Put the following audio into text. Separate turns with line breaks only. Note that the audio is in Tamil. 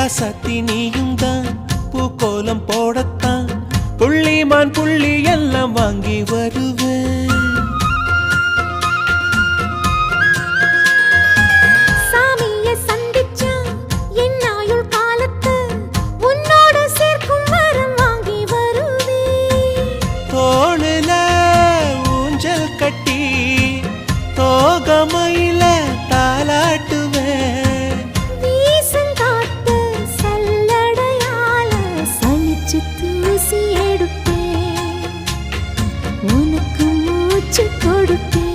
ராசாத்தி நீயும் தான் பூக்கோலம் போடத்தான் புள்ளிமான் புள்ளி எல்லாம் வாங்கி வருவேன்.
சாமியை சந்திச்சா என் ஆயுள் காலத்து உன்னோடு சேர்க்கும் வரம் வாங்கி வருவேன்.
தோளுல ஊஞ்சல் கட்டி தோகமையில தாலாட்டுவேன்.
வீசங்காத்து சல்லடையால சலிச்சு தூசி எடுப்பேன், உனக்கு மூச்சு கொடுப்பேன்.